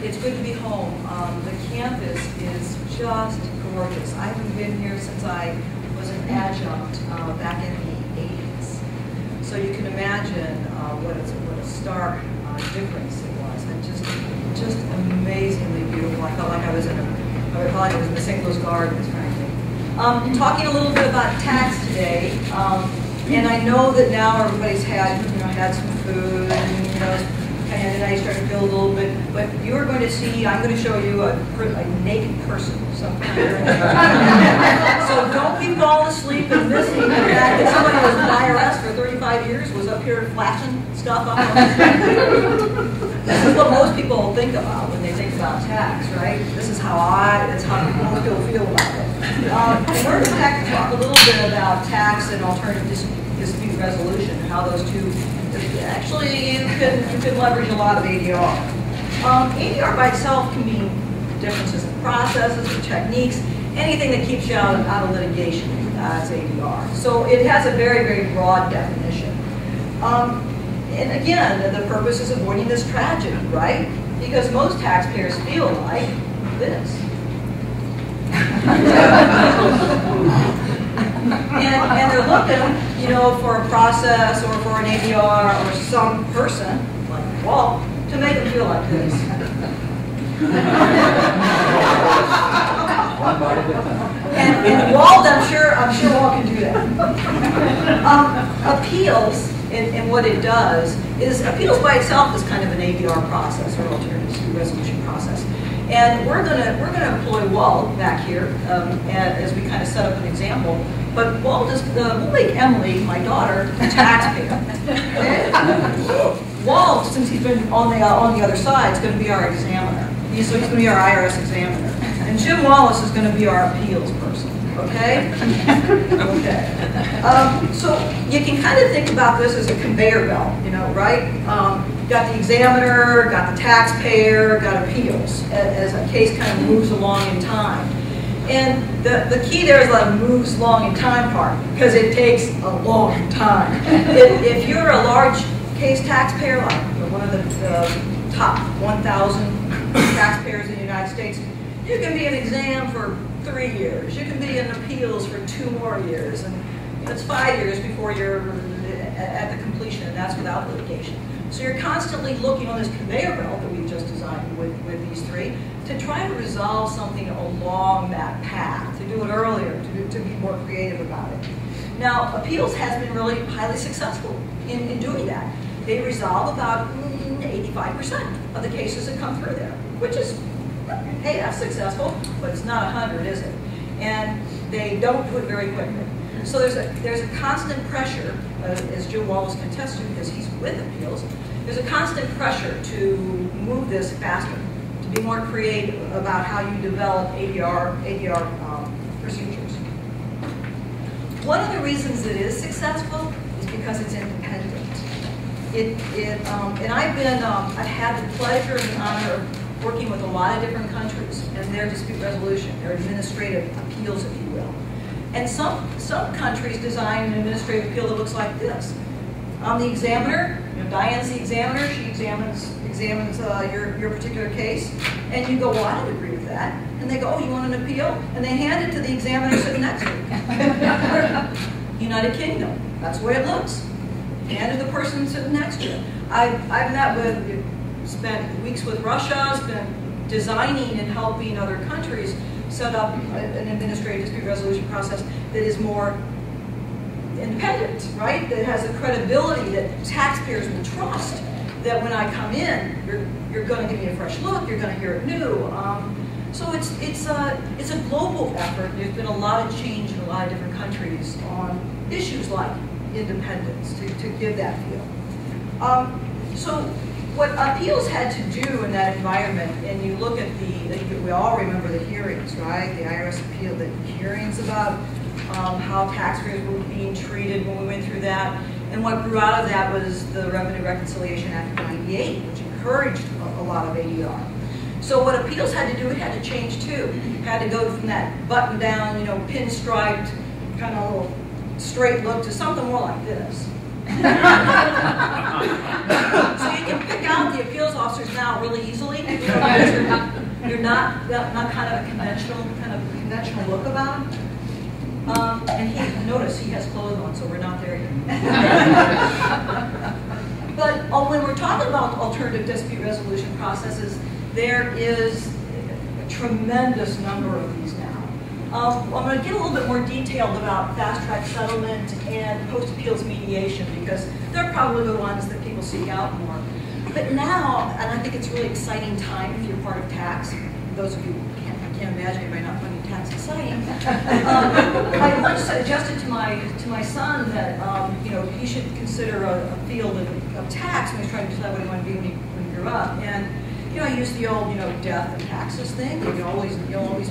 it's good to be home. The campus is just gorgeous. I haven't been here since I was an adjunct back in the 80s. So you can imagine what a stark difference it was. And just amazingly beautiful. I felt like I was in the St. Louis Gardens, frankly. Talking a little bit about tax today, and I know that now everybody's had some food, and and I started to feel a little bit, but you're going to see, I'm going to show you a naked person sometime. So don't be falling asleep and missing the fact that somebody who was in IRS for 35 years was up here flashing stuff up on the screen. This is what most people think about when they think about tax, right? This is that's how most people feel about it. And we're going to talk a little bit about tax and alternative dispute resolution and how those two, actually you can leverage a lot of ADR. ADR by itself can mean differences in processes and techniques, anything that keeps you out of litigation is ADR. So it has a very, very broad definition. And again, the purpose is avoiding this tragedy, right? Because most taxpayers feel like this. and they're looking, for a process or for an ADR or some person like Walt to make them feel like this. and Walt, I'm sure Walt can do that. Appeals, and what it does is appeals by itself is kind of an ADR process or alternative dispute resolution process. And we're gonna employ Walt back here as we kind of set up an example. But Walt is we'll make Emily, my daughter, a taxpayer. Walt, since he's been on the other side, is going to be our examiner. He's going to be our IRS examiner, and Jim Wallace is going to be our appeals person. Okay. Okay. So you can kind of think about this as a conveyor belt, right? Got the examiner, got the taxpayer, got appeals as a case kind of moves along in time. And the key there is the moves along in time part, because it takes a long time. If you're a large case taxpayer, like one of the top 1,000 taxpayers in the United States, you can be an exam for 3 years. You can be in appeals for 2 more years. And it's 5 years before you're at the completion, and that's without litigation. So you're constantly looking on this conveyor belt that we've just designed with these three to try to resolve something along that path, to do it earlier, to be more creative about it. Now, appeals has been really highly successful in doing that. They resolve about 85% of the cases that come through there, which is, hey, that's successful, but it's not 100, is it? And they don't do it very quickly. So there's a constant pressure, as Joe Wallace can attest to because he's with appeals, there's a constant pressure to move this faster, to be more creative about how you develop ADR procedures. One of the reasons it is successful is because it's independent. And I've had the pleasure and the honor of working with a lot of different countries and their dispute resolution, their administrative appeals, if you will. And some countries design an administrative appeal that looks like this. I'm the examiner, Diane's the examiner, she examines your particular case, and you go, well, I don't agree with that. And they go, oh, you want an appeal? And they hand it to the examiner sitting next to you. United Kingdom, that's the way it looks. Hand to the person sitting next to you. I've spent weeks with Russia, spent designing and helping other countries set up an administrative dispute resolution process that is more independent, right? That has a credibility that taxpayers will trust. That when I come in, you're going to give me a fresh look. You're going to hear it new. So it's a global effort. There's been a lot of change in a lot of different countries on issues like independence to give that feel. So what appeals had to do in that environment, and you look at we all remember the hearings, right? The IRS appeal, the hearings about how taxpayers were being treated when we went through that. And what grew out of that was the Revenue Reconciliation Act of '98, which encouraged a lot of ADR. So what appeals had to do, it had to change too. It had to go from that button down, pinstriped, kind of little straight look to something more like this. So you can pick out the appeals officers now really easily. They not kind of a conventional look about him. And notice he has clothes on, so we're not there yet. But when we're talking about alternative dispute resolution processes, there is a tremendous number of these now. I'm going to get a little bit more detailed about fast-track settlement and post-appeals mediation, because they're probably the ones that people seek out more. But now, and I think it's a really exciting time if you're part of tax. Those of you who can't imagine anybody not finding tax exciting. I once suggested to my son that he should consider a field of tax when he's trying to decide what he wanted to be when he grew up. And I used the old death and taxes thing. You'll always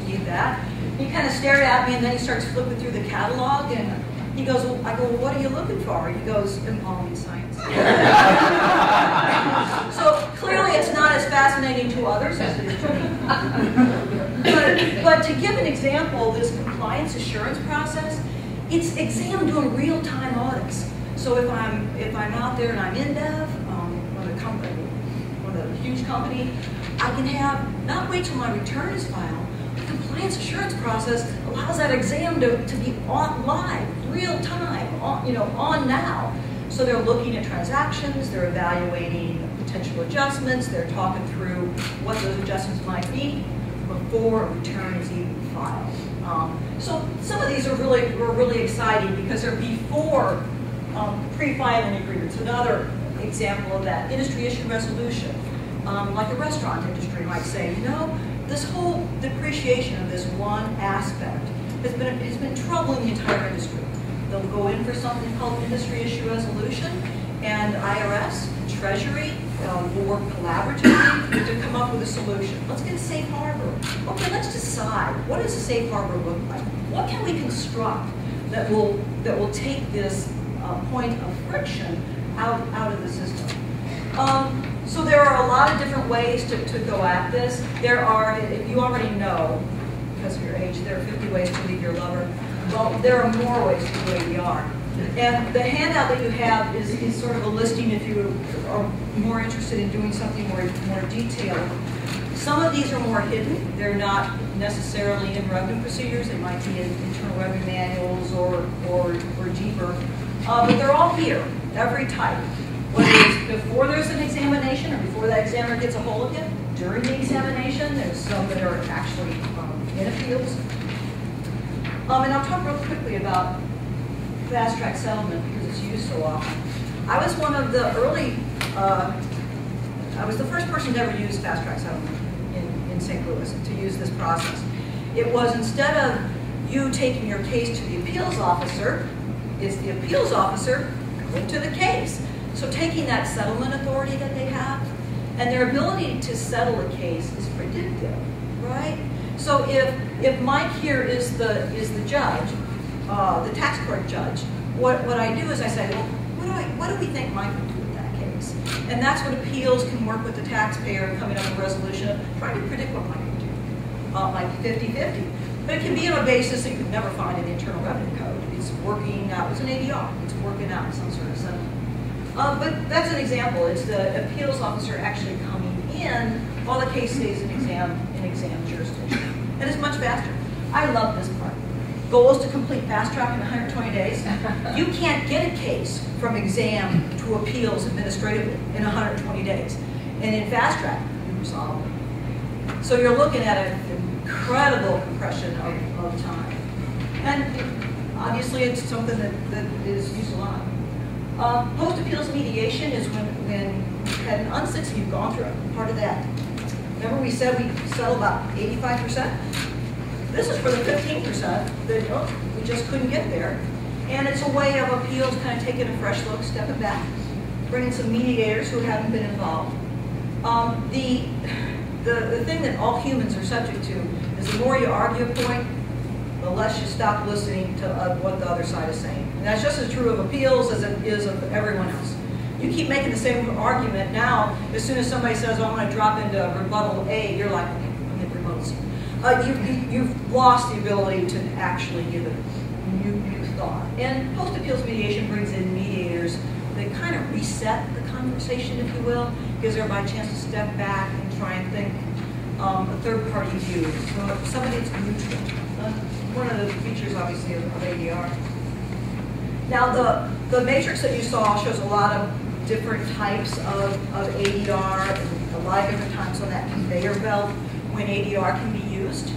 need that. He kind of stared at me, and then he starts flipping through the catalog, and he goes, I go, well, what are you looking for? He goes, embalming science. So clearly it's not as fascinating to others as it is to me. But to give an example, this compliance assurance process, it's exam doing real-time audits. So if I'm out there and I'm in dev, with a huge company, I can have, not wait till my return is filed. The compliance assurance process allows that exam to be on live, real time, on now. So they're looking at transactions, they're evaluating potential adjustments, they're talking through what those adjustments might be before a return is even filed. So some of these are really exciting because they're before pre-filing agreements. Another example of that, industry issue resolution. Like the restaurant industry might say, this whole depreciation of this one aspect has been troubling the entire industry. They'll go in for something called industry issue resolution, and IRS and Treasury will work collaboratively to come up with a solution. Let's get a safe harbor. Okay, let's decide, what does a safe harbor look like? What can we construct that will take this point of friction out of the system? So there are a lot of different ways to go at this. There are, if you already know, because of your age, there are 50 ways to leave your lover. Well, there are more ways to leave ADR. And the handout that you have is sort of a listing if you are more interested in doing something more detailed. Some of these are more hidden. They're not necessarily in revenue procedures. They might be in internal revenue manuals or deeper. But they're all here, every type. Whether it's before there's an examination or before that examiner gets a hold of you, during the examination, there's some that are actually in appeals. And I'll talk real quickly about fast-track settlement because it's used so often. I was one of the early, I was the first person to ever use fast-track settlement in St. Louis, to use this process. It was, instead of you taking your case to the appeals officer, it's the appeals officer going to the case. So taking that settlement authority that they have, and their ability to settle a case is predictive, right? So if Mike here is the judge, the tax court judge, what I do is I say, well, what do we think Mike would do with that case? And that's what appeals can work with the taxpayer coming up with a resolution, trying to predict what Mike would do. Like 50-50. But it can be on a basis that you could never find in the Internal Revenue Code. It's working out, it's an ADR, it's working out some sort of settlement. But that's an example. It's the appeals officer actually coming in while the case stays in exam jurisdiction. And it's much faster. I love this part. Goal is to complete fast track in 120 days. You can't get a case from exam to appeals administratively in 120 days. And in fast track, you resolve it. So you're looking at an incredible compression of time. And obviously it's something that is used a lot. Post-appeals mediation is when you've had an unsuccess, you've gone through part of that. Remember we said we settle about 85%? This is for the 15% that we just couldn't get there. And it's a way of appeals kind of taking a fresh look, stepping back, bringing some mediators who haven't been involved. The thing that all humans are subject to is the more you argue a point, the less you stop listening to what the other side is saying. And that's just as true of appeals as it is of everyone else. You keep making the same argument now, as soon as somebody says, oh, I'm going to drop into rebuttal A, you're like, okay, I'm in rebuttal C. You've lost the ability to actually give it new thought. And post-appeals mediation brings in mediators that kind of reset the conversation, if you will, gives everybody a chance to step back and try and think a third-party view, so somebody that's neutral. One of the features, obviously, of ADR. Now, the matrix that you saw shows a lot of different types of ADR, and a lot of different times on that conveyor belt when ADR can be used.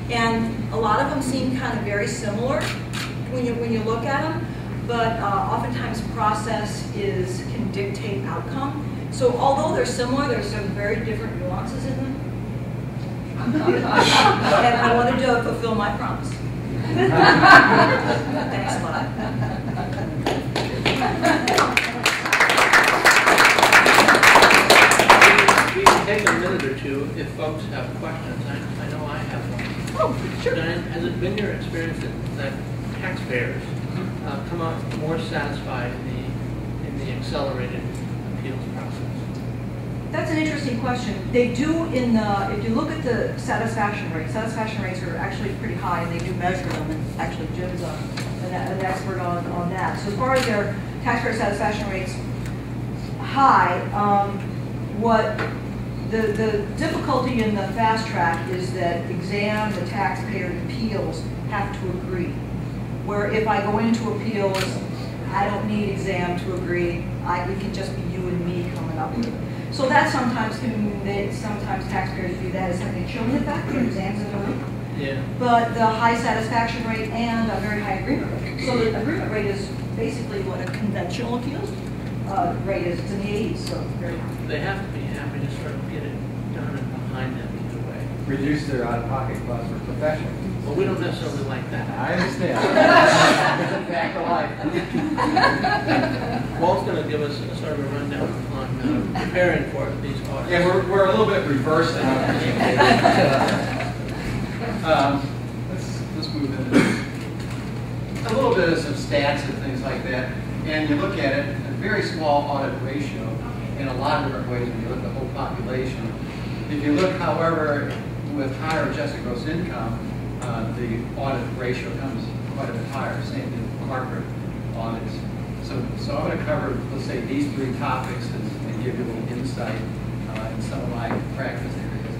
And a lot of them seem kind of very similar when you look at them, but oftentimes process can dictate outcome. So although they're similar, there's some very different nuances in them. And I wanted to fulfill my promise. Next slide. We can take a minute or two if folks have questions. I know I have one. Oh, sure. Diane, has it been your experience that taxpayers come out more satisfied in the accelerated appeals process? That's an interesting question. They do if you look at the satisfaction rates are actually pretty high, and they do measure them, and actually Jim's an expert on that. So as far as their taxpayer satisfaction rates, high, what the difficulty in the fast track is that exam, the taxpayer, and appeals have to agree. Where if I go into appeals, I don't need exam to agree. It can just be you and me coming up with it. So that sometimes taxpayers view that as having a chilling effect. Your exams in the week. Yeah. But the high satisfaction rate and a very high agreement rate. So the agreement rate is basically what a conventional appeals rate is. It's in the 80s, so it's very high. They have to be happy to sort of get it done and behind them either way. Reduce their out-of-pocket costs for professionals. Well, we don't necessarily like that. I understand. It's a fact of life. Walt's going to give us a sort of a rundown on preparing for these audits. Yeah, we're a little bit reversed now. Let's move into a little bit of some stats and things like that. And you look at it, a very small audit ratio in a lot of different ways when you look at the whole population. If you look, however, with higher adjusted gross income, the audit ratio comes quite a bit higher, same in corporate audits. So I'm going to cover, let's say, these three topics and give you a little insight in some of my practice areas.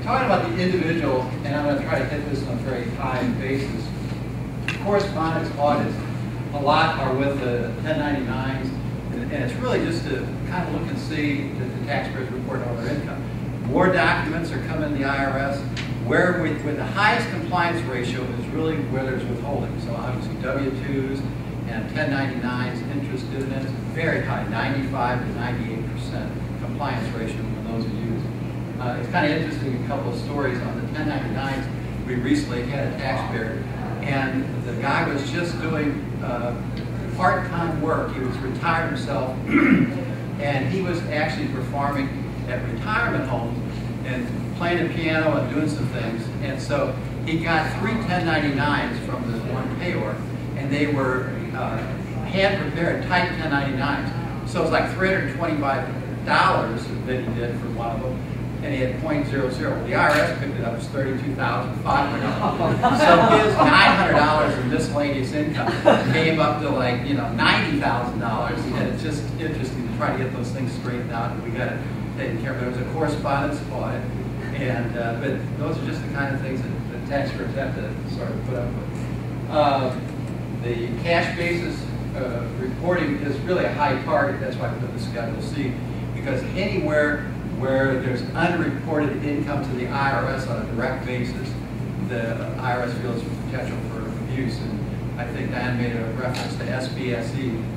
Talking about the individual, and I'm going to try to hit this on a very high basis. Correspondence audits, a lot are with the 1099s, and it's really just to kind of look and see that the taxpayers report all their income. More documents are coming to the IRS. Where with the highest compliance ratio is really where there's withholding. So obviously W-2s and 1099s, interest, dividends, very high, 95 to 98% compliance ratio when those are used. It's kind of interesting, a couple of stories on the 1099s. We recently had a taxpayer, and the guy was just doing part-time work. He was retired himself, and he was actually performing at retirement homes and playing the piano and doing some things. And so he got 3 1099s from this one payor, and they were hand-prepared type 1099s. So it was like $325 that he did for one of them, and he had .00. The IRS picked it up as $32,500. So his $900 in miscellaneous income came up to like $90,000, and it's just interesting to try to get those things straightened out. And we got it taken care of. There was a correspondence audit, and but those are just the kind of things that taxpayers have to sort of put up with. The cash basis reporting is really a high target. That's why we put the Schedule C, because anywhere where there's unreported income to the IRS on a direct basis, the IRS feels potential for abuse. And I think Diane made a reference to S.B.A.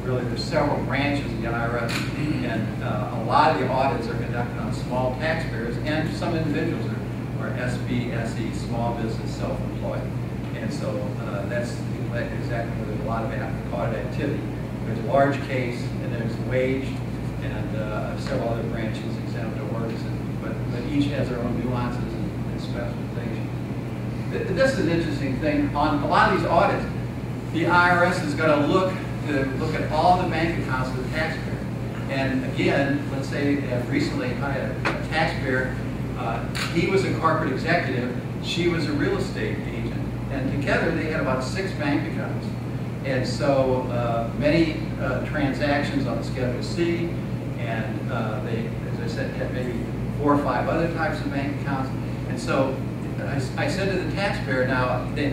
Really, there's several branches of the IRS, and a lot of the audits are conducted on small taxpayers, and some individuals are S.B.A., small business, self-employed. And so that's exactly where there's a lot of audit activity. There's a large case, and there's wage, and several other branches, exempt or works, but each has their own nuances and specifications. This is an interesting thing. On a lot of these audits, the IRS is going to look at all the bank accounts of the taxpayer. And again, let's say recently I had a taxpayer, he was a corporate executive, she was a real estate agent, and together they had about 6 bank accounts. And so many transactions on the Schedule C, and they, as I said, had maybe 4 or 5 other types of bank accounts. And so I said to the taxpayer, now, the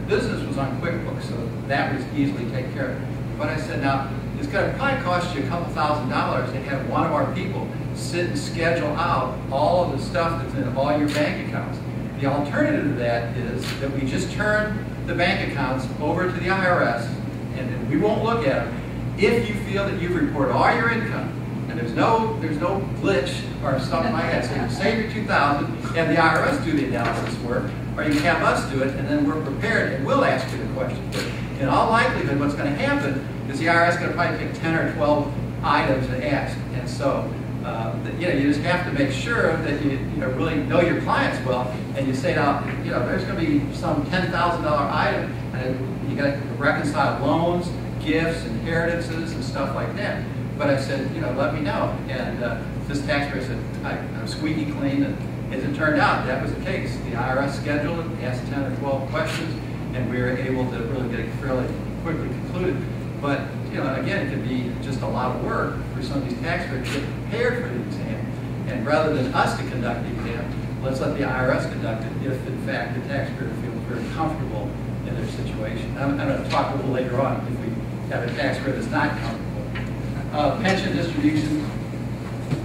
business was on QuickBooks, so that was easily taken care of. But I said, now, it's going to probably cost you a couple $1,000s to have one of our people sit and schedule out all of the stuff that's in all your bank accounts. The alternative to that is that we just turn the bank accounts over to the IRS, and we won't look at them. If you feel that you've reported all your income, and there's no glitch or something like that, so you save your $2,000, have the IRS do the analysis work, or you can have us do it, and then we're prepared, and we'll ask you the question. But in all likelihood, what's going to happen is the IRS is going to probably pick 10 or 12 items to ask, and so you just have to make sure that you really know your clients well, and you say, now, there's going to be some $10,000 item, and you got to reconcile loans, gifts, inheritances, and stuff like that. But I said, let me know. And this taxpayer said, I'm squeaky clean. And as it turned out, that was the case. The IRS scheduled it, asked 10 or 12 questions, and we were able to really get it fairly quickly concluded. But, again, it could be just a lot of work for some of these taxpayers to get prepared for the exam. And rather than us to conduct the exam, let's let the IRS conduct it if, in fact, the taxpayer feels very comfortable in their situation. I'm going to talk a little later on if we have a taxpayer that's not comfortable. Pension distribution,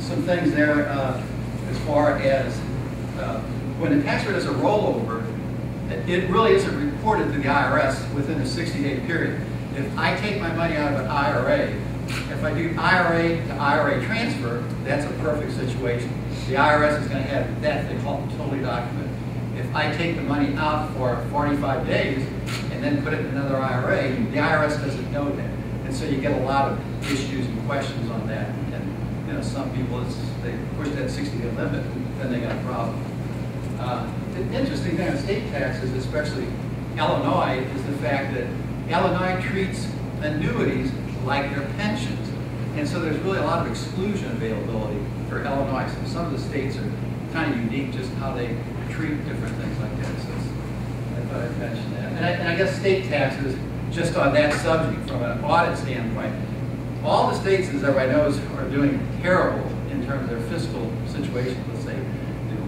some things there as far as when the taxpayer does a rollover, it really isn't reported to the IRS within a 60-day period. If I take my money out of an IRA, if I do IRA to IRA transfer, that's a perfect situation. The IRS is going to have that thing totally documented. If I take the money out for 45 days and then put it in another IRA, the IRS doesn't know that. And so you get a lot of issues and questions on that. And some people, they push that 60-day limit, and then they got a problem. The interesting thing on state taxes, especially Illinois, is the fact that Illinois treats annuities like their pensions. And so there's really a lot of exclusion availability for Illinois. So some of the states are kind of unique just how they treat different things like that. So I thought I'd mention that. And I guess state taxes, just on that subject, from an audit standpoint, all the states, as everybody knows, are doing terrible in terms of their fiscal situation. Let's say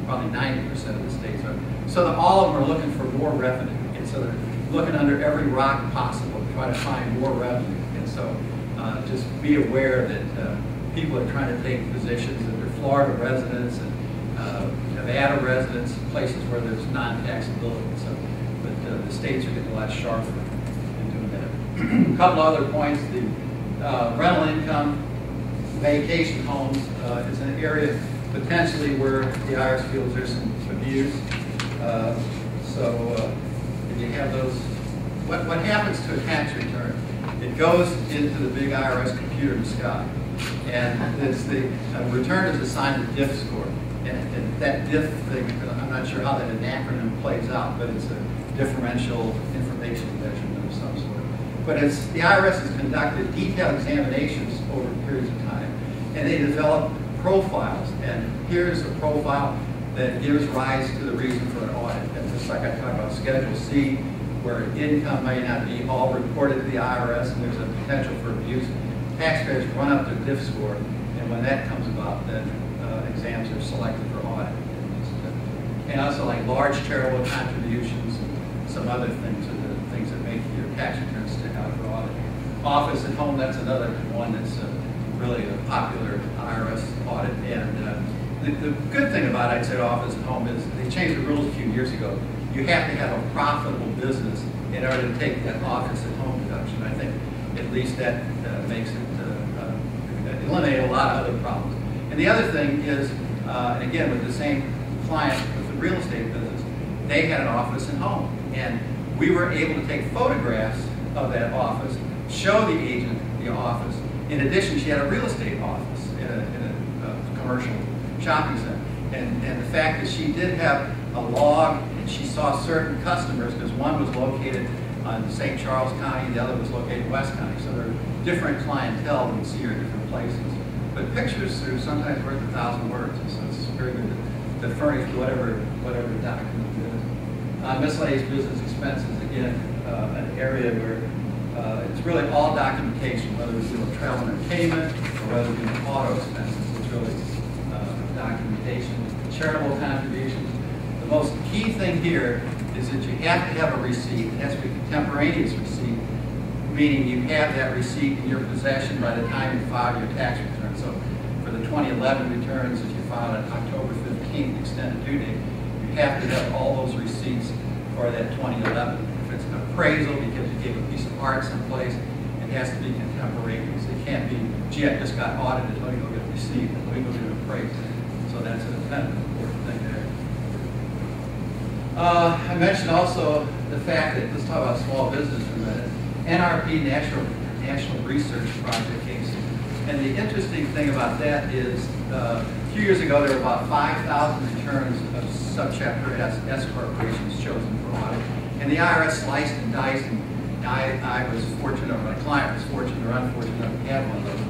probably 90% of the states are. So that all of them are looking for more revenue. And so they're looking under every rock possible to try to find more revenue. And so just be aware that people are trying to take positions that they're Florida residents and Nevada residents, places where there's non-taxability. So, but the states are getting a lot sharper in doing that. A couple other points. The rental income, vacation homes is an area potentially where the IRS feels there's some abuse. If you have those, what happens to a tax return? It goes into the big IRS computer in the sky. And it's the return is assigned a DIF score. And that DIF thing, I'm not sure how that acronym plays out, but it's a differential information measurement of some sort. But the IRS has conducted detailed examinations over periods of time, and they develop profiles. And here's a profile that gives rise to the reason for an audit. And just like I talked about Schedule C, where income may not be all reported to the IRS and there's a potential for abuse, taxpayers run up their DIF score, and when that comes about, then exams are selected for audit. And also like large charitable contributions and some other things are the things that make your tax returns stick out for audit. Office and home, that's another one that's really a popular IRS audit. And the good thing about, I'd say, office and home is they changed the rules a few years ago. You have to have a profitable business in order to take that office and home deduction. I think at least that makes it eliminate a lot of other problems. And the other thing is, and again, with the same client with the real estate business, they had an office and home. And we were able to take photographs of that office, show the agent the office. In addition, she had a real estate office in a commercial shopping center. And the fact that she did have a log, and she saw certain customers, because one was located on St. Charles County, the other was located in West County. So there are different clientele that you see her in different places. But pictures are sometimes worth 1,000 words, and so it's very good to furnish whatever document it is. Miscellaneous business expenses, again, an area where it's really all documentation, whether it's travel and entertainment or whether it's auto expenses. It's really documentation. documentation, charitable contributions. The most key thing here is that you have to have a receipt. It has to be a contemporaneous receipt, meaning you have that receipt in your possession by the time you file your tax return. So for the 2011 returns, if you file on October 15th, extended due date, you have to have all those receipts for that 2011. If it's an appraisal because you gave a piece of art someplace, it has to be contemporaneous. It can't be, gee, I just got audited, let me go get a receipt, and let me go get an appraisal. So that's kind of an important thing there. I mentioned also the fact that, let's talk about small business for a minute, NRP, National Research Project case. And the interesting thing about that is, a few years ago there were about 5,000 returns of subchapter S corporations chosen for audit. And the IRS sliced and diced, and I was fortunate, or my client was fortunate or unfortunate enough to have one of those.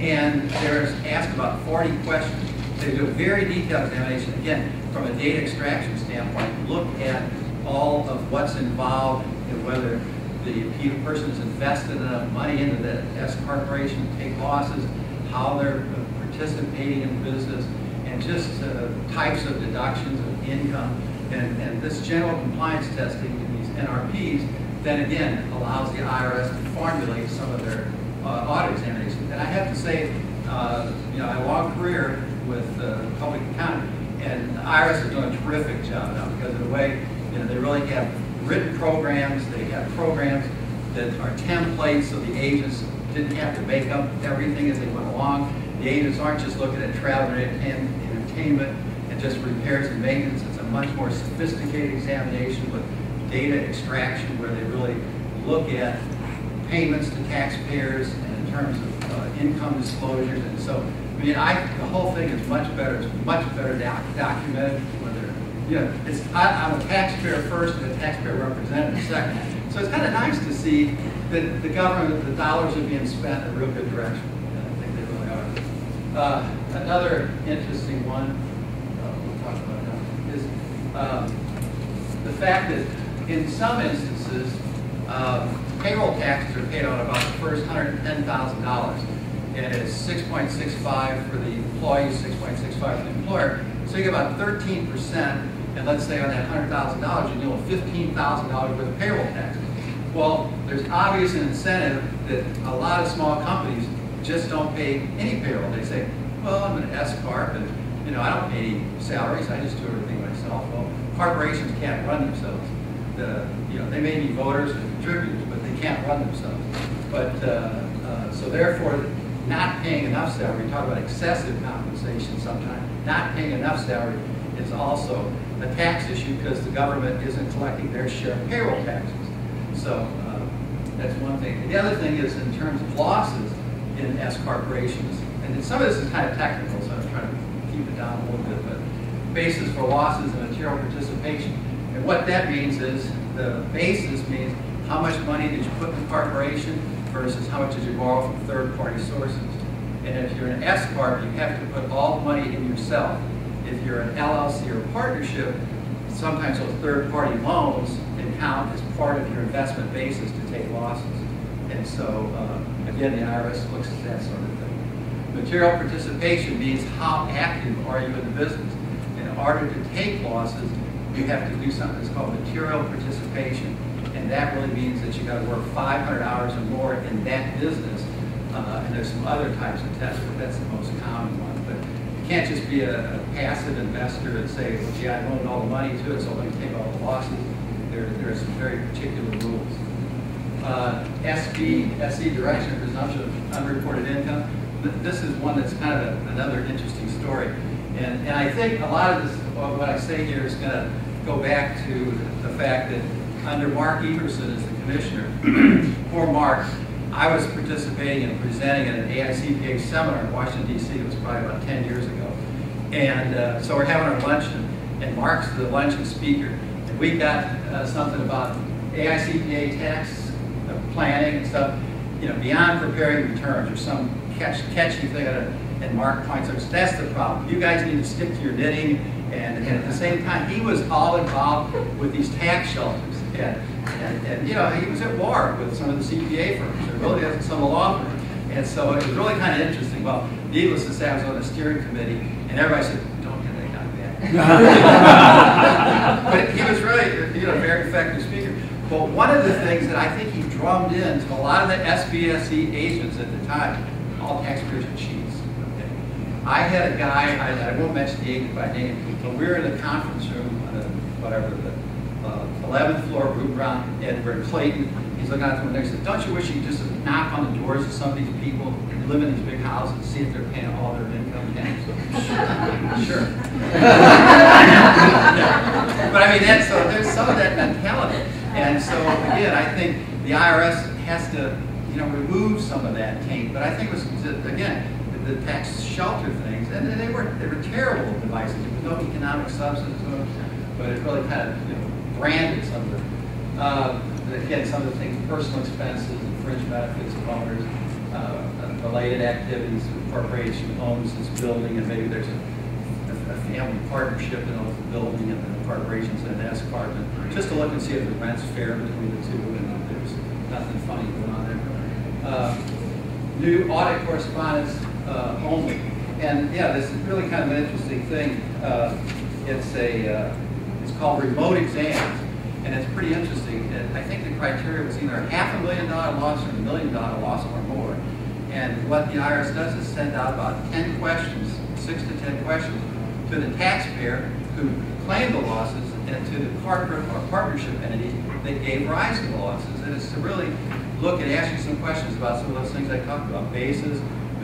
And they're asked about 40 questions. They do a very detailed examination, again, from a data extraction standpoint, look at all of what's involved and whether the person has invested enough money into the S corporation to take losses, how they're participating in business, and just types of deductions of income. And this general compliance testing in these NRPs then again allows the IRS to formulate some of their audit examinations. And I have to say, you know, I had a long career with public accounting, and the IRS is doing a terrific job now because of the way, you know, they really have written programs, they have programs that are templates so the agents didn't have to make up everything as they went along. The agents aren't just looking at travel and entertainment and just repairs and maintenance. It's a much more sophisticated examination with data extraction where they really look at payments to taxpayers and in terms of income disclosures. And so, I mean, the whole thing is much better. It's much better documented. Whether, you know, I'm a taxpayer first and a taxpayer representative second. So it's kind of nice to see that the government, the dollars are being spent in a real good direction. And I think they really are. Another interesting one we'll talk about now is the fact that in some instances, payroll taxes are paid on about the first $110,000. And it's 6.65 for the employee, 6.65 for the employer. So you get about 13%, and let's say on that $100,000, you know, $15,000 worth of payroll taxes. Well, there's obvious incentive that a lot of small companies just don't pay any payroll. They say, well, I'm an S-Corp, and you know, I don't pay any salaries. I just do everything myself. Well, corporations can't run themselves. You know, they may be voters and contributors, but they can't run themselves. But so therefore, not paying enough salary, we talk about excessive compensation sometimes, not paying enough salary is also a tax issue because the government isn't collecting their share of payroll taxes. So that's one thing. The other thing is in terms of losses in S corporations, and some of this is kind of technical, so I'm trying to keep it down a little bit, but basis for losses and material participation. And what that means is the basis means how much money did you put in the corporation versus how much did you borrow from third-party sources. And if you're an S-Corp, you have to put all the money in yourself. If you're an LLC or partnership, sometimes those third-party loans can count as part of your investment basis to take losses. And so, again, the IRS looks at that sort of thing. Material participation means how active are you in the business. In order to take losses, you have to do something that's called material participation. And that really means that you got to work 500 hours or more in that business. And there's some other types of tests, but that's the most common one. But you can't just be a passive investor and say, well, gee, I loaned all the money to it, so let me take all the losses. There are some very particular rules. B.S.A, direction of presumption of unreported income. This is one that's kind of another interesting story. And I think a lot of this, what I say here is going to go back to the fact that under Mark Everson as the commissioner, poor Mark, I was participating and presenting at an AICPA seminar in Washington, D.C. It was probably about 10 years ago. And so we're having our luncheon, and Mark's the luncheon speaker. And we got something about AICPA tax planning and stuff, you know, beyond preparing returns or some catchy thing. And Mark points out, that's the problem. You guys need to stick to your knitting. And at the same time, he was all involved with these tax shelters. And you know, he was at war with some of the CPA firms, or really some of the law firms. And so it was really kind of interesting. Well, needless to say, I was on the steering committee, and everybody said, don't get that guy back. But he was really, a very effective speaker. But one of the things that I think he drummed in to a lot of the S.B.A agents at the time, all taxpayers are cheats. Okay? I had a guy, I won't mention the agent by name, but we were in the conference room, the 11th floor, room around, and we're in Clayton. He's looking out the window and he says, don't you wish you could just knock on the doors of some of these people who live in these big houses and see if they're paying all their income tax? Sure. But I mean, so there's some of that mentality. And so, again, I think the IRS has to, remove some of that taint. But I think it was, again, the tax shelter things, and they were terrible devices. There was no economic substance to them, but it really kind of, branded some of the, again, some of the things, personal expenses, and fringe benefits of owners, related activities, the corporation owns this building, and maybe there's a family partnership that owns the building, and the corporation's an S partner, just to look and see if the rent's fair between the two, and if there's nothing funny going on there. New audit correspondence only. And yeah, this is really kind of an interesting thing. It's called remote exams, and it's pretty interesting. I think the criteria was either a $500,000 loss or $1 million loss or more. And what the IRS does is send out about 10 questions, 6 to 10 questions, to the taxpayer who claimed the losses and to the corporate or partnership entity that gave rise to the losses. And it's to really look and ask you some questions about some of those things I talked about, bases,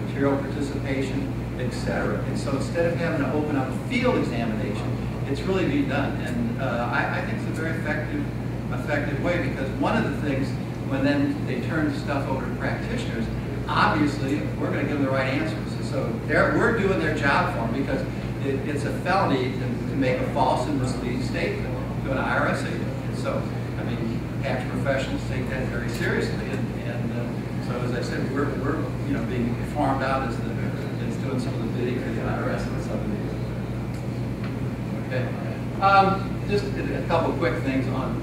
material participation, etc. And so instead of having to open up a field examination, it's really being done. And I think it's a very effective way, because one of the things, when then they turn stuff over to practitioners, obviously we're going to give them the right answers. And so we're doing their job for them, because it's a felony to make a false and misleading statement to an IRS agent. And so, I mean, tax professionals take that very seriously. And so, as I said, we're being farmed out as doing some of the bidding for the IRS and some of the. Okay. Just a couple quick things on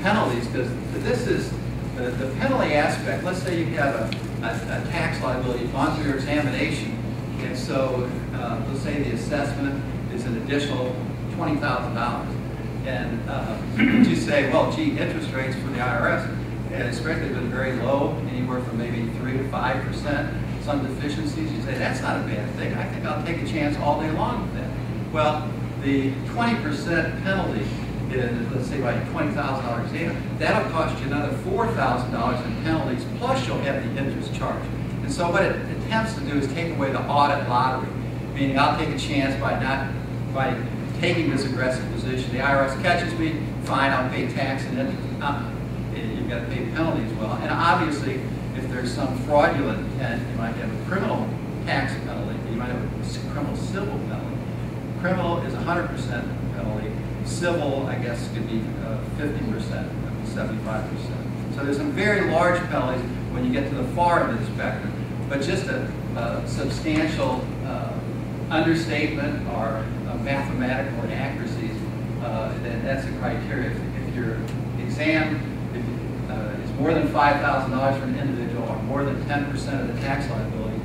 penalties, because this is the penalty aspect. Let's say you have a tax liability, you've gone through your examination, and so let's say the assessment is an additional $20,000. And you say, well, gee, interest rates for the IRS, and especially been very low, anywhere from maybe 3 to 5%. Some deficiencies, you say, that's not a bad thing. I think I'll take a chance all day long with that. Well, the 20% penalty, let's say by $20,000 exam, that'll cost you another $4,000 in penalties, plus you'll have the interest charge. And so what it attempts to do is take away the audit lottery, meaning I'll take a chance by taking this aggressive position. The IRS catches me, fine, I'll pay tax and interest. You've got to pay penalties as well. And obviously, if there's some fraudulent intent, you might have a criminal tax penalty, you might have a criminal civil penalty. Criminal is 100% penalty. Civil, I guess, could be 50%, 75%. So there's some very large penalties when you get to the far end of the spectrum. But just a substantial understatement or mathematical inaccuracies, then that's a criteria. If your exam is more than $5,000 for an individual, or more than 10% of the tax liability,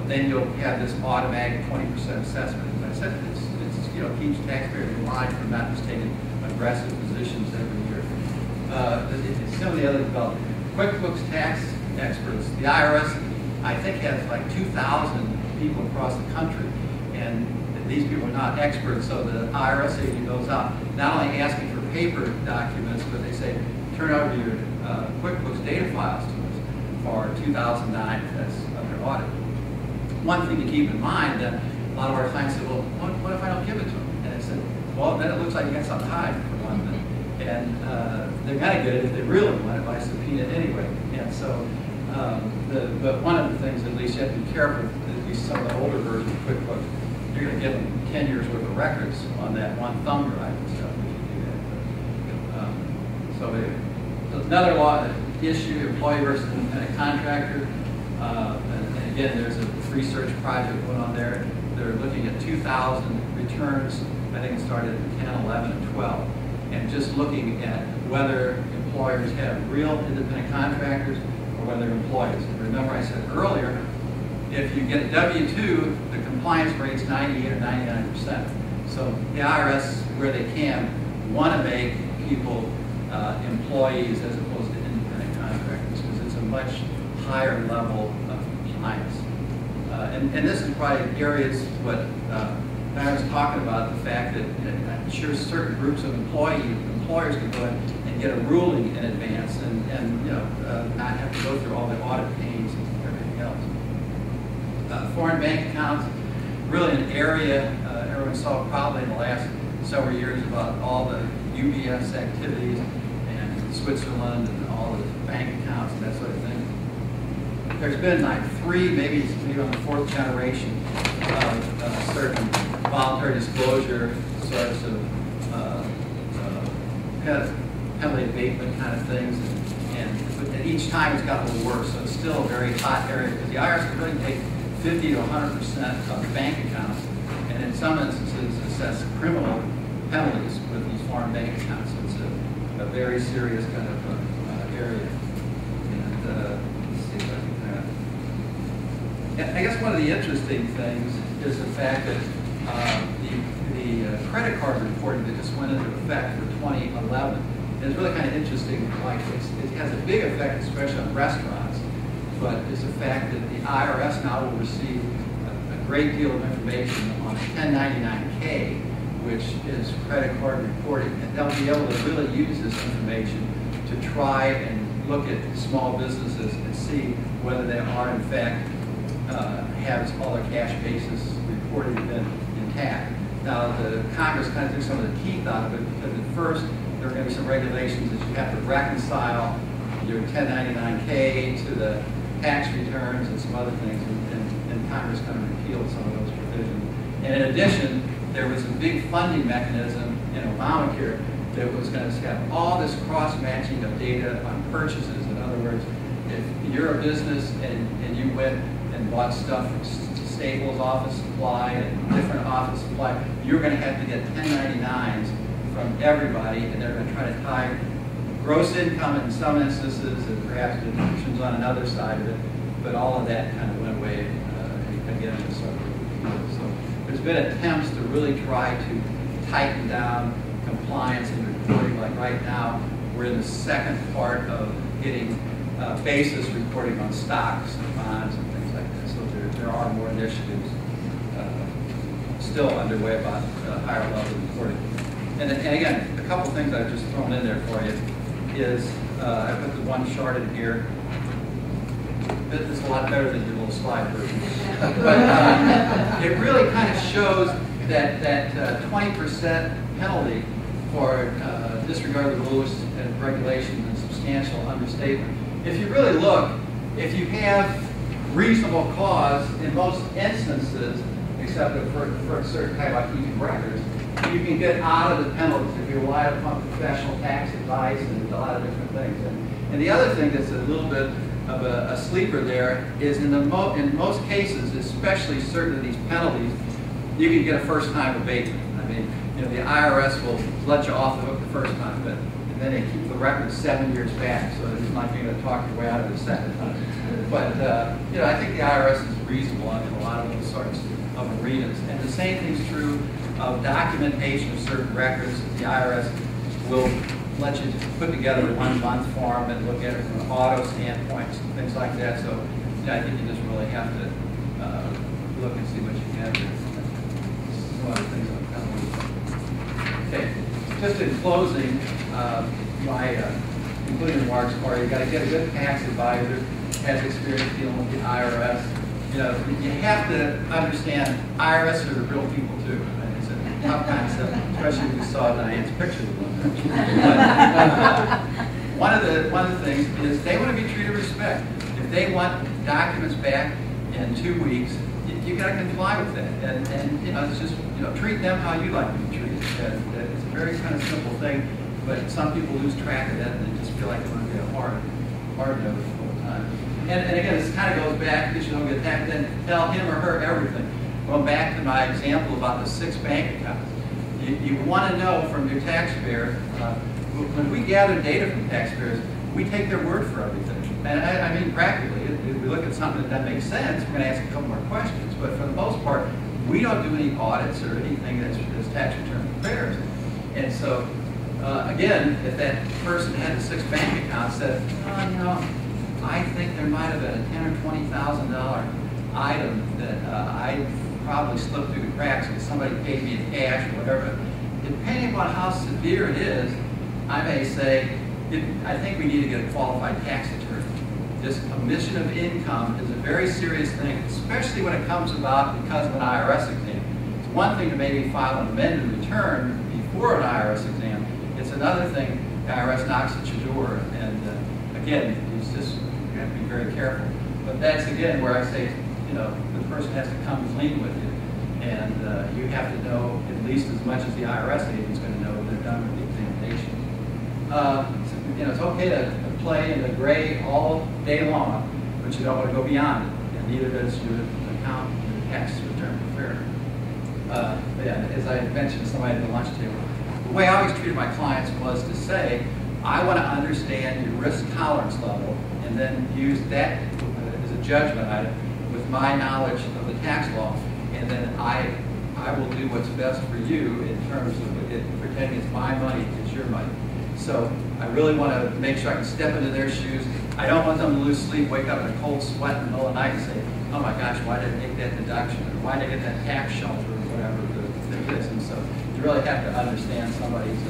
then you'll have this automatic 20% assessment. As I said, it keeps taxpayers in line from not just taking aggressive positions every year. Some of the other development. QuickBooks tax experts. The IRS, I think, has like 2,000 people across the country, and these people are not experts, so the IRS agent goes out not only asking for paper documents, but they say, turn over your QuickBooks data files to us for 2009 if that's under audit. One thing to keep in mind, that a lot of our clients say, well, what if I don't give it to them? And I said, well, then it looks like you got something to hide for one thing. And they're kind of good if they really want it by subpoena anyway. And so, but one of the things, at least, you have to be careful, at least some of the older versions of QuickBooks, you're going to give them 10 years worth of records on that one thumb drive and stuff if you do that. So another law issue, employee versus independent contractor. And again, there's a research project going on there. They're looking at 2,000 returns. I think it started in 10, 11, and 12. And just looking at whether employers have real independent contractors or when they're employees. And remember I said earlier, if you get a W-2, the compliance rate's 98 or 99%. So the IRS, where they can, want to make people employees as opposed to independent contractors, because it's a much higher level of compliance. And this is probably areas what Diane was talking about, the fact that I'm sure certain groups of employers can go in and get a ruling in advance and not have to go through all the audit pains and everything else. Foreign bank accounts, really an area everyone saw probably in the last several years about all the UBS activities and Switzerland and all the bank accounts and that sort of thing. There's been like maybe on the 4th generation of certain voluntary disclosure sorts of penalty abatement kind of things, and each time it's got a little worse, so it's still a very hot area because the IRS can really take 50 to 100% of bank accounts, and in some instances assess criminal penalties with these foreign bank accounts. So it's a very serious kind of area. And let's see if I can I guess one of the interesting things is the fact that the credit card reporting that just went into effect for 2011 is really kind of interesting. Like it has a big effect, especially on restaurants, but it's the fact that the IRS now will receive a great deal of information on 1099-K, which is credit card reporting, and they'll be able to really use this information to try and look at small businesses and see whether they are in fact has all their cash basis reported been intact. Now the Congress kind of took some of the teeth out of it because at first there were going to be some regulations that you have to reconcile your 1099-K to the tax returns and some other things, and Congress kind of repealed some of those provisions. And in addition, there was a big funding mechanism in Obamacare that was going to have all this cross-matching of data on purchases. In other words, if you're a business and you went and bought stuff from Staples office supply and different office supply, you're going to have to get 1099s from everybody, and they're going to try to tie gross income in some instances and perhaps deductions on another side of it, but all of that kind of went away again. So there's been attempts to really try to tighten down compliance and reporting. Like right now, we're in the second part of getting basis reporting on stocks and bonds and things like that. So there are more initiatives still underway about higher level reporting. And again, a couple things I've just thrown in there for you is I put the one chart in here. It's a lot better than your little slide version. But it really kind of shows that 20% penalty for disregard of the rules and regulations and substantial understatement. If you really look, if you have reasonable cause, in most instances, except for a certain type like keeping records, you can get out of the penalties if you rely upon professional tax advice and a lot of different things. And the other thing that's a little bit of a sleeper there is in most cases, especially certain of these penalties, you can get a first-time abatement. I mean, the IRS will let you off the hook the first time, but then they keep the record 7 years back, so it's not going to talk your way out of it the second time. But I think the IRS is reasonable in a lot of those sorts of arenas. And the same thing's true of documentation of certain records. The IRS will let you put together a 1 month form and look at it from an auto standpoint and things like that. So I think you just really have to look and see what you have there. Some other things on penalties. Okay, just in closing, my concluding remarks are you got to get a good tax advisor, has experience dealing with the IRS. You have to understand IRS are real people too. It's a tough concept, especially when you saw Diane's picture of them. One of the things is they want to be treated with respect. If they want documents back in 2 weeks, you got to comply with that. And it's just treat them how you like to be treated. It's a very kind of simple thing, but some people lose track of that and they just feel like they want to be a hard nose all the time. And again, this kind of goes back because you don't get that, then tell him or her everything. Going back to my example about the 6 bank accounts. You want to know from your taxpayer, when we gather data from taxpayers, we take their word for everything. And I mean practically, if we look at something that makes sense, we're going to ask a couple more questions. But for the most part, we don't do any audits or anything that's tax return prepares. And so, again, if that person had the 6 bank accounts, said, oh, you know, I think there might have been a $10,000 or $20,000 item that I probably slipped through the cracks because somebody paid me in cash or whatever. Depending upon how severe it is, I may say, I think we need to get a qualified tax attorney. This omission of income is a very serious thing, especially when it comes about because of an IRS exam. It's one thing to maybe file an amended return before an IRS exam. It's another thing, the IRS knocks at your door, and again, it's just, you have to be very careful. But that's again where I say, you know, the person has to come clean with you, and you have to know at least as much as the IRS agent's going to know when they're done with the examination. You know, it's okay to play in the gray all day long, but you don't want to go beyond it, and neither does your accountant or tax return preparer. Yeah, as I mentioned to somebody at the lunch table, the way I always treated my clients was to say, I want to understand your risk tolerance level, and then use that as a judgment item with my knowledge of the tax law, and then I will do what's best for you in terms of it, pretending it's my money, it's your money. So I really want to make sure I can step into their shoes. I don't want them to lose sleep, wake up in a cold sweat in the middle of the night and say, oh my gosh, why did I make that deduction? Or why did I get that tax shelter or whatever it is. And so you really have to understand somebody's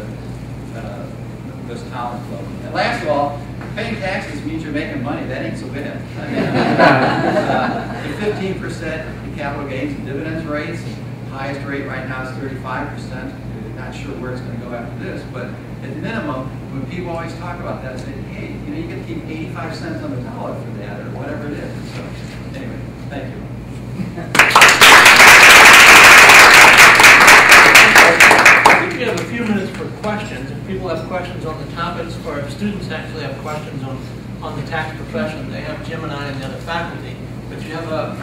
risk tolerance level. And last of all, paying taxes means you're making money. That ain't so bad. I mean, the 15% in capital gains and dividends rates, the highest rate right now is 35%. Not sure where it's going to go after this, but at minimum, when people always talk about that, I say, hey, you know, you get to keep 85 cents on the dollar for that, or whatever it is. So, anyway, thank you. I think we have a few minutes for questions. If people have questions on the topics, or if students actually have questions on the tax profession, they have Jim and I and the other faculty. But you have a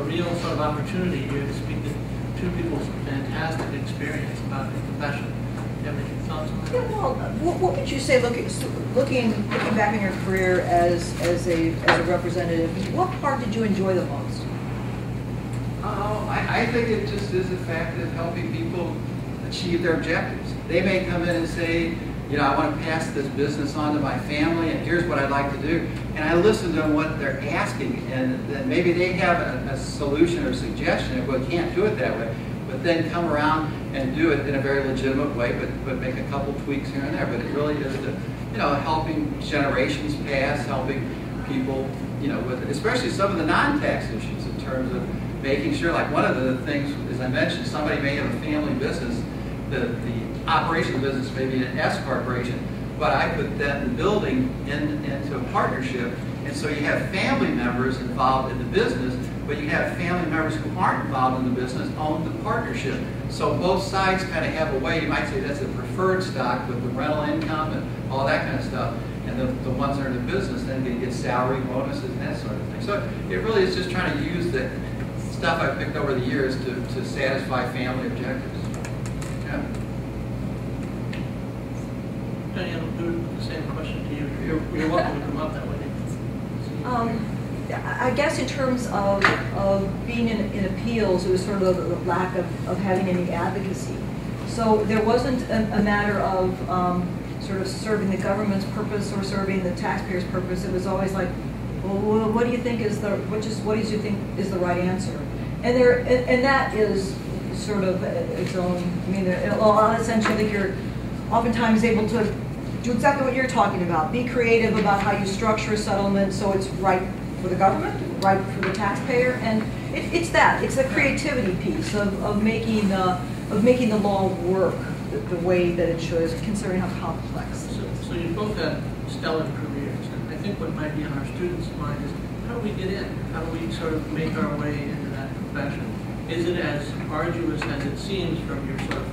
real sort of opportunity here to speak to two people's fantastic experience about the profession. Do you have any thoughts on that? Yeah, well, what would you say, looking back in your career as a representative, what part did you enjoy the most? I think it just is the fact of helping people achieve their objectives. They may come in and say, you know, I want to pass this business on to my family, and here's what I'd like to do. And I listen to what they're asking, and then maybe they have a solution or suggestion, and we can't do it that way. But then come around and do it in a very legitimate way, but make a couple tweaks here and there. But it really is, you know, helping generations pass, helping people, you know, with especially some of the non-tax issues in terms of making sure, like one of the things, as I mentioned, somebody may have a family business, the operation of the business may be an S corporation, but I put that the building into a partnership, and so you have family members involved in the business, but you have family members who aren't involved in the business own the partnership. So both sides kind of have a way, you might say that's a preferred stock with the rental income and all that kind of stuff, and the ones that are in the business then can get salary bonuses and that sort of thing. So it really is just trying to use the stuff I've picked over the years to satisfy family objectives. Yeah. Diane, I'll do the same question to you. You're welcome to come up that way. I guess in terms of being in appeals, it was sort of the lack of having any advocacy. So there wasn't a matter of sort of serving the government's purpose or serving the taxpayer's purpose. It was always like, well, what do you think is what do you think is the right answer? And that is sort of its own. I mean, in a lot of sense, I think you're oftentimes able to do exactly what you're talking about. Be creative about how you structure a settlement so it's right for the government, right for the taxpayer, and it's the creativity piece of making the law work the way that it should, considering how complex. So you both have stellar careers, and I think what might be on our students' mind is how do we get in? How do we sort of make our way into that profession? Is it as arduous as it seems from your sort of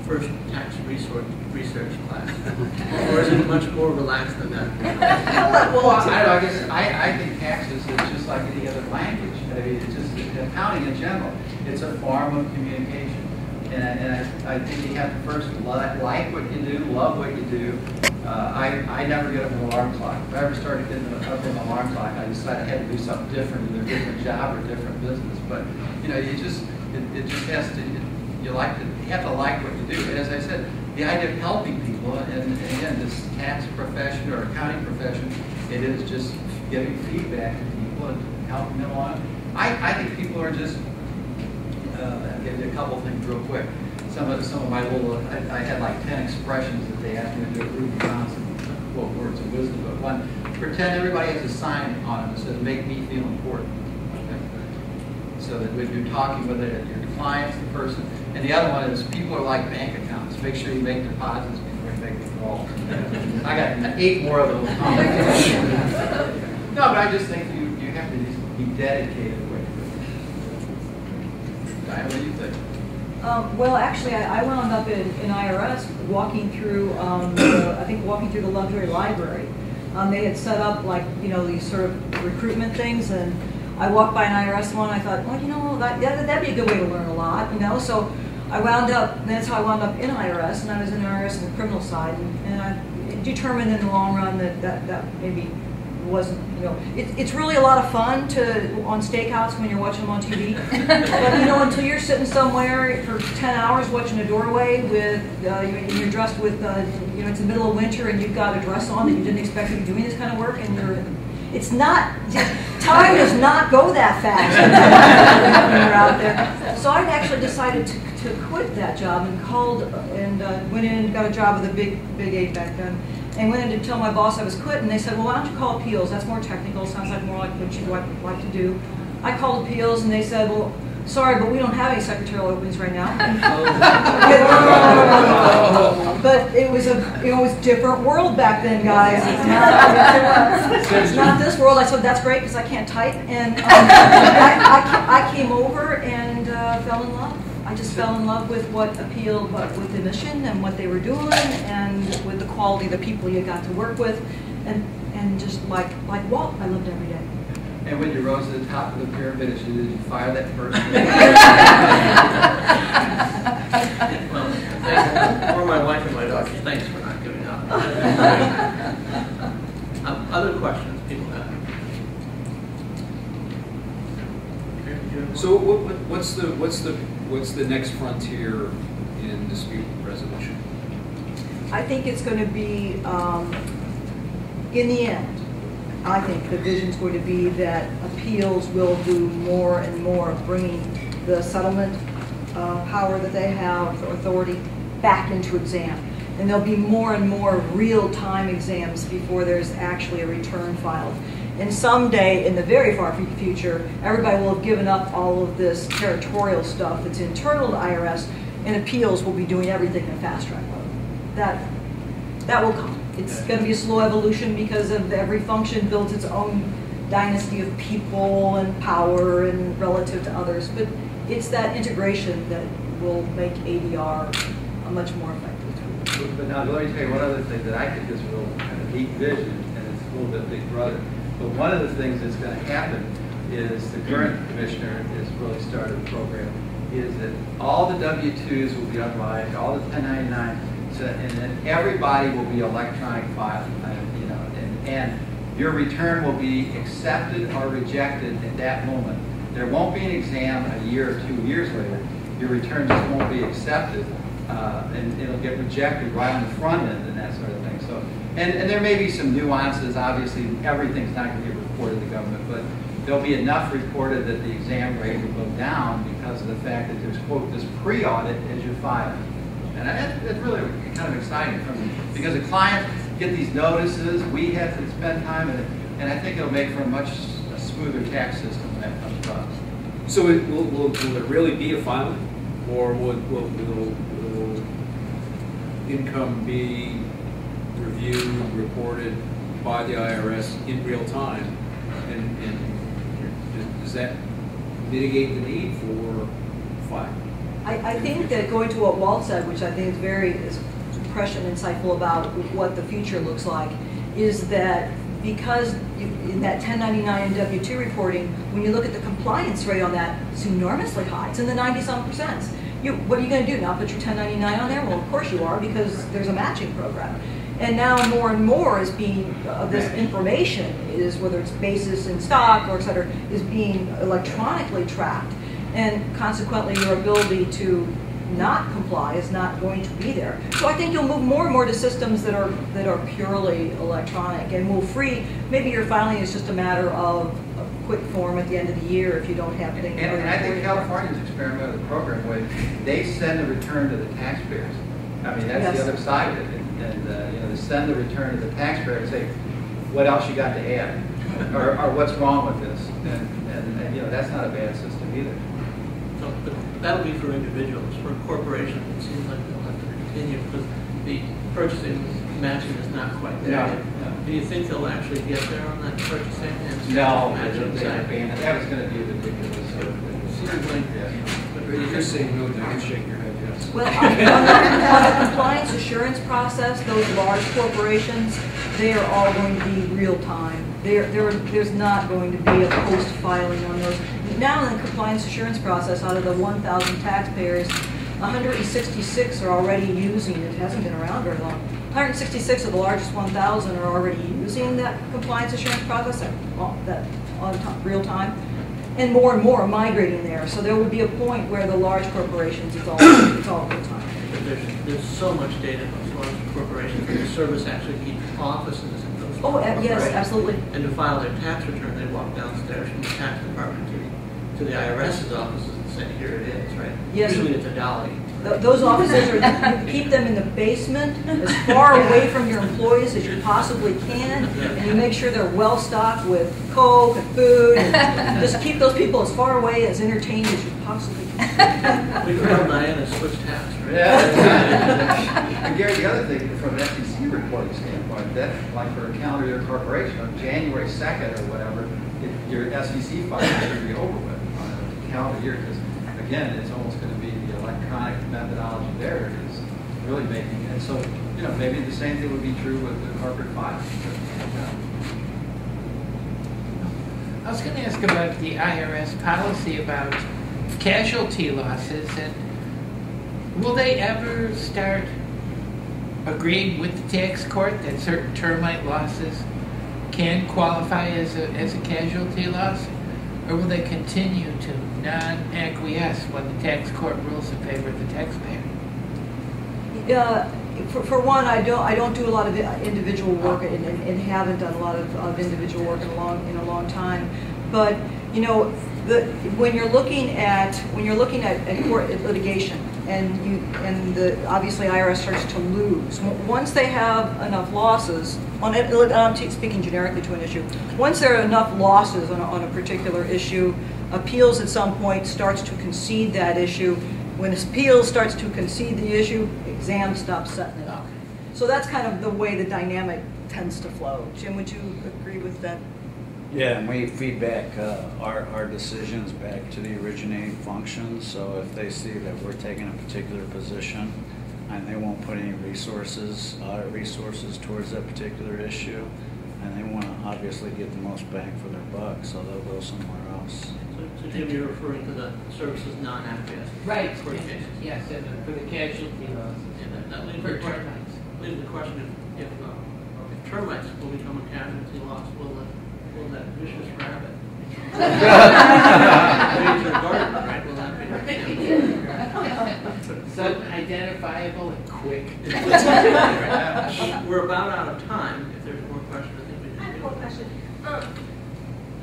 first tax research class, or is it much more relaxed than that? Well, I guess I think taxes is just like any other language. I mean, it's just accounting in general. It's a form of communication. And I think you have to first like what you do, love what you do. I never get up an alarm clock. If I ever started getting up an alarm clock, I decided I had to do something different, either a different job or a different business. But you know, it just has to. You have to like what you do. And as I said, the idea of helping people, and again, this tax profession or accounting profession, it is just giving feedback to people and helping them along. I think people are just. I'll give you a couple things real quick. Some of my little, I had like 10 expressions that they asked me to do at Ruby Johnson, quote words of wisdom, but one, pretend everybody has a sign on it that says, make me feel important. Okay? So that when you're talking with your clients, the person, and the other one is, people are like bank accounts. Make sure you make deposits before you make withdrawals. I got 8 more of those. No, but I just think you have to just be dedicated with it. Diane, what do you think? Well, actually, I wound up in IRS walking through, I think walking through the luxury library. They had set up like, you know, these sort of recruitment things, and I walked by an IRS one. I thought, well, you know, that'd be a good way to learn a lot, you know. So I wound up. That's how I wound up in IRS, and I was in IRS on the criminal side, and I determined in the long run that maybe wasn't, you know, it's really a lot of fun on stakeouts when you're watching them on TV. But you know, until you're sitting somewhere for 10 hours watching a doorway with you're dressed with you know, it's the middle of winter and you've got a dress on that you didn't expect to be doing this kind of work, and it's not, time does not go that fast when you're out there. So I'd actually decided to quit that job and called and went in and got a job with a big 8 back then. And went in to tell my boss I was quitting, and they said, well, why don't you call appeals? That's more technical, sounds like more like what you'd like to do. I called appeals, and they said, well, sorry, but we don't have any secretarial openings right now. But it was a different world back then, guys. It's not this world. I said, that's great, because I can't type. And I came over and fell in love. I just fell in love with what appealed, with the mission and what they were doing, and with the quality of the people you got to work with, and just like Walt, I loved every day. And when you rose to the top of the pyramid, did you fire that person? Well, for my wife and my daughter, thanks for not giving up. Other questions people have? So what's the next frontier in dispute resolution? I think it's going to be, in the end, I think the vision's going to be that appeals will do more and more of bringing the settlement power that they have, or authority, back into exam. And there'll be more and more real-time exams before there's actually a return filed. And someday, in the very far future, everybody will have given up all of this territorial stuff that's internal to IRS, and appeals will be doing everything in a fast-track mode. That will come. It's going to be a slow evolution because of every function builds its own dynasty of people and power and relative to others. But it's that integration that will make ADR a much more effective tool. But now let me tell you one other thing that I think is a real kind of neat vision, and it's a little bit Big Brother. But one of the things that's going to happen is the current commissioner has really started a program, is that all the W-2s will be online, all the 1099s, and then everybody will be electronic filing, you know, and your return will be accepted or rejected at that moment. There won't be an exam a year or 2 years later. Your return just won't be accepted, and it'll get rejected right on the front end and that sort of thing. So, and there may be some nuances. Obviously, everything's not going to get reported to the government, but there'll be enough reported that the exam rate will go down because of the fact that there's, quote, this pre-audit as you're filing. And that's really kind of exciting for me, because the clients get these notices, we have to spend time, and I think it'll make for a much smoother tax system when that comes across. So will it really be a filing, or will income be reviewed, reported by the IRS in real time, and does that mitigate the need for filing? I think that going to what Walt said, which I think is very prescient and insightful about what the future looks like, is that because in that 1099 and W-2 reporting, when you look at the compliance rate on that, it's enormously high. It's in the 90-some%. what are you going to do? Not put your 1099 on there? Well, of course you are, because there's a matching program. And now more and more is being, this information is, whether it's basis in stock or et cetera, is being electronically tracked. And consequently, your ability to not comply is not going to be there. So I think you'll move more and more to systems that are purely electronic and will free. Maybe your filing is just a matter of a quick form at the end of the year if you don't have things. And I think California's experimented with a program where they send a return to the taxpayers. I mean, that's the other side of it. And you know, they send the return to the taxpayer and say, what else you got to add? or what's wrong with this? And you know, that's not a bad system either. So, but that'll be for individuals. For corporations, it seems like they'll have to continue because the purchasing matching is not quite there yet. No. Do you think they'll actually get there on that purchasing and No, matching side? that was going to be ridiculous. Seems like, But you're saying no, then you shake your head yes. Well, on the compliance assurance process, those large corporations, they are all going to be real time. There's not going to be a post filing on those. Now in the compliance assurance process, out of the 1,000 taxpayers, 166 are already using it. It hasn't been around very long. 166 of the largest 1,000 are already using that compliance assurance process that on real time. And more are migrating there. So there will be a point where the large corporations, it's all real time. but there's so much data in those large corporations. The service actually keeps offices in those. Oh, yes, corporations. absolutely. And to file their tax return, they walk downstairs from the tax department to the IRS's offices and say, here it is, right? Yes. Usually it's a dolly. Those offices you keep them in the basement, as far away from your employees as you possibly can, and you make sure they're well stocked with Coke and food, and just keep those people as far away, as entertained as you possibly can. We can tell Diana switched hats, right? Yeah. And Gary, the other thing, from an SEC reporting standpoint, that, like for a calendar year corporation, on January 2nd or whatever, your SEC filing is going to be over with on a calendar year, because again, it's almost going to be the electronic methodology there is really making it. And so, you know, maybe the same thing would be true with the corporate filing. I was going to ask about the IRS policy about casualty losses, and will they ever start agreeing with the tax court that certain termite losses can qualify as a casualty loss, or will they continue to non-acquiesce when the tax court rules in favor of the taxpayer? For one, I don't do a lot of individual work and haven't done a lot of individual work in a long time. But you know, when you're looking at court litigation, and obviously IRS starts to lose once they have enough losses on it. I'm speaking generically to an issue. Once there are enough losses on a particular issue, appeals at some point starts to concede that issue. When appeals starts to concede the issue, exam stops setting it up. So that's kind of the way the dynamic tends to flow. Jim, would you agree with that? Yeah, and we feedback our decisions back to the originating function. So if they see that we're taking a particular position and they won't put any resources towards that particular issue, and they want to obviously get the most bang for their buck, so they'll go somewhere else. So Jim, you're referring to the services non-acquiescent. Right. Court cases. Yes, and for the casualty losses. And that leaves For the question, termites. if termites will become a casualty loss, will that vicious rabbit raise your garden, right? Will that be? So identifiable and quick. We're about out of time. If there's more questions, I think we I have one question.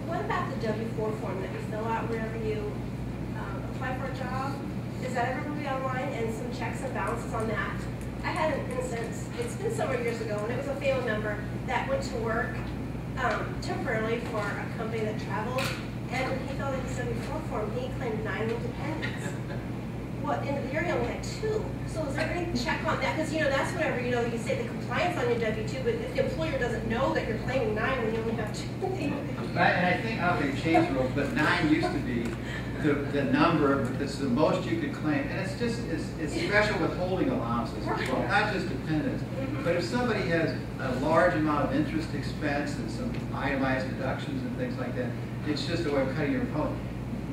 What about the W-4 form that you fill out whenever you apply for a job? Is that ever going to be online, and some checks and balances on that? I had an instance, it's been several years ago, and it was a family member that went to work temporarily for a company that traveled, and when he filled out his W-4 form, he claimed 9 independents. Well, at the end of the year, he only had 2. So is there any check on that? Because, you know, that's whenever, you know, you say the compliance on your W-2, but if the employer doesn't know that you're claiming 9 when you only have 2. And I don't think it changed the rules, but 9 used to be the number, but it's the most you could claim. And it's special withholding allowances as well, not just dependents. But if somebody has a large amount of interest expense and some itemized deductions and things like that, it's just a way of cutting your opponent.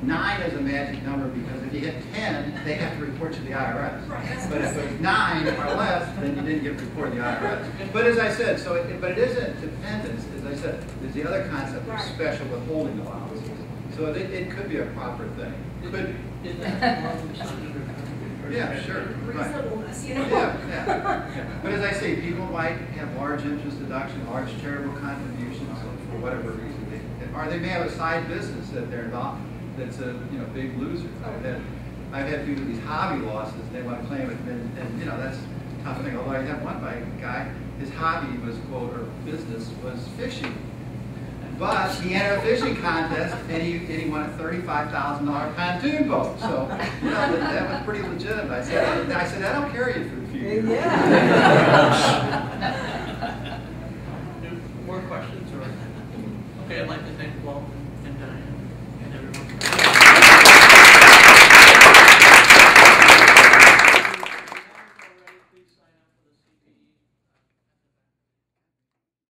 9 is a magic number because if you hit 10, they have to report to the IRS. Right. But if it's 9 or less, then you didn't get reported to the IRS. But as I said, but it isn't dependence. As I said, there's the other concept of special withholding allowances. So it could be a proper thing. Could. Is that more percentage or contribution? Yeah, sure. Right. Reasonableness, you know? Yeah. But as I say, people might have large interest deduction, large charitable contributions for whatever reason. Or they may have a side business that they're not, that's a big loser. I've had people with these hobby losses, they want to claim it, and that's a tough thing. Although I had one guy, his hobby was, quote, or business was fishing. But he entered a fishing contest, and he won a $35,000 pontoon boat. So that was pretty legitimate. I said, I don't carry it for a few years. More questions? Or okay, I'd like to thank Walt and Diane.